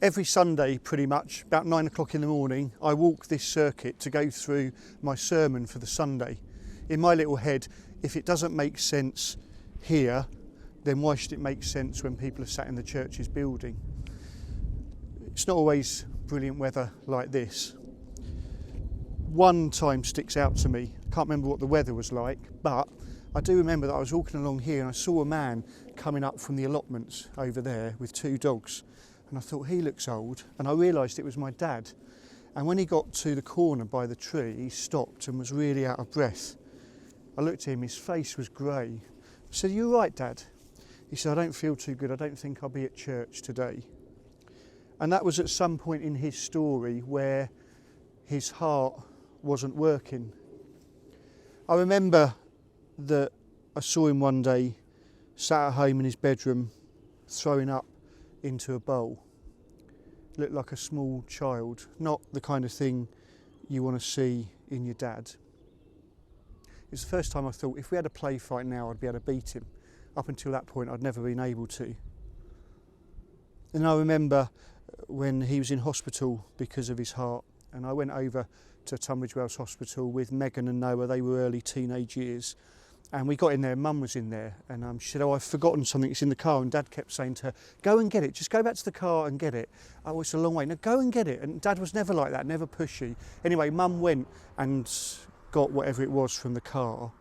Every Sunday, pretty much, about 9 o'clock in the morning, I walk this circuit to go through my sermon for the Sunday. In my little head, if it doesn't make sense here, then why should it make sense when people are sat in the church's building? It's not always brilliant weather like this. One time sticks out to me. I can't remember what the weather was like, but I do remember that I was walking along here and I saw a man coming up from the allotments over there with 2 dogs. And I thought, he looks old, and I realised it was my dad. And when he got to the corner by the tree, he stopped and was really out of breath. I looked at him, his face was grey. I said, "Are you all right, Dad?" He said, "I don't feel too good, I don't think I'll be at church today." And that was at some point in his story where his heart wasn't working. I remember that I saw him one day, sat at home in his bedroom, throwing up into a bowl. Looked like a small child, not the kind of thing you want to see in your dad. It was the first time I thought, if we had a play fight now, I'd be able to beat him. Up until that point, I'd never been able to. And I remember when he was in hospital because of his heart, and I went over to Tonbridge Baptist Hospital with Megan and Noah. They were early teenage years. And we got in there, Mum was in there, and she said, "Oh, I've forgotten something, it's in the car." And Dad kept saying to her, "Go and get it, just go back to the car and get it." "Oh, it's a long way." "No, go and get it." And Dad was never like that, never pushy. Anyway, Mum went and got whatever it was from the car.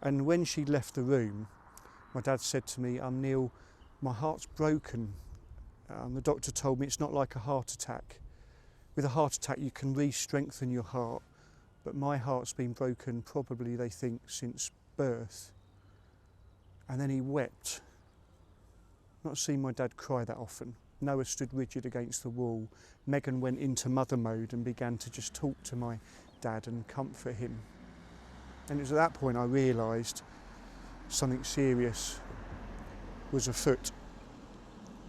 And when she left the room, my dad said to me, "Neil, my heart's broken. The doctor told me it's not like a heart attack. With a heart attack, you can re-strengthen your heart. But my heart's been broken, probably, they think, since birth." And then he wept. Not seen my dad cry that often. Noah stood rigid against the wall. Megan went into mother mode and began to just talk to my dad and comfort him. And it was at that point I realised something serious was afoot.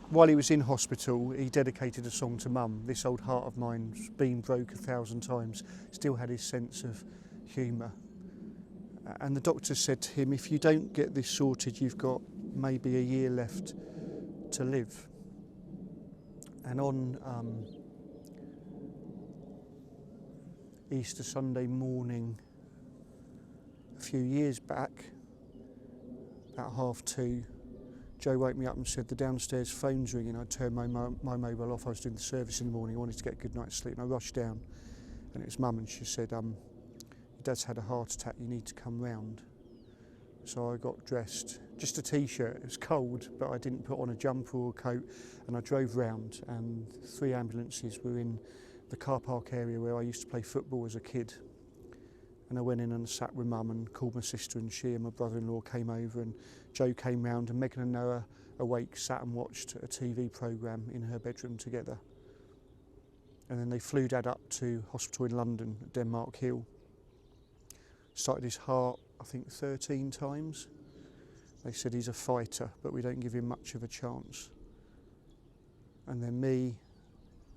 While he was in hospital, he dedicated a song to Mum. "This old heart of mine's been broke 1,000 times," still had his sense of humour. And the doctor said to him, "If you don't get this sorted, you've got maybe a year left to live." And on Easter Sunday morning, a few years back, about 2:30, Joe woke me up and said, "The downstairs phone's ringing." I turned my mobile off. I was doing the service in the morning. I wanted to get a good night's sleep, and I rushed down, and it was Mum, and she said, "Your Dad's had a heart attack, you need to come round." So I got dressed, just a t-shirt, it was cold, but I didn't put on a jumper or a coat, and I drove round, and 3 ambulances were in the car park area where I used to play football as a kid. And I went in and sat with Mum and called my sister, and she and my brother-in-law came over, and Joe came round, and Megan and Noah, awake, sat and watched a TV programme in her bedroom together. And then they flew Dad up to hospital in London, at Denmark Hill. Started his heart, I think, 13 times. They said he's a fighter, but we don't give him much of a chance. And then me,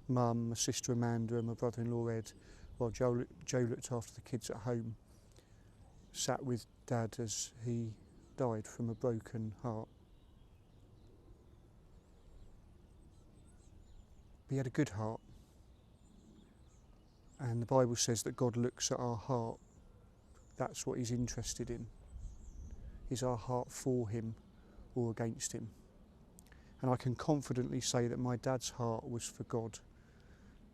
Mum, my sister Amanda and my brother-in-law Ed, while Joe looked after the kids at home, sat with Dad as he died from a broken heart. He had a good heart, and the Bible says that God looks at our heart. That's what he's interested in. Is our heart for him or against him? And I can confidently say that my dad's heart was for God,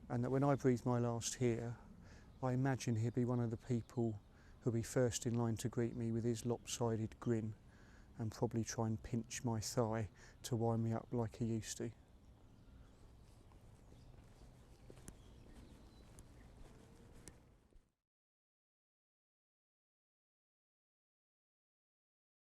and that when I breathe my last here, I imagine he'll be one of the people who'll be first in line to greet me with his lopsided grin, and probably try and pinch my thigh to wind me up like he used to.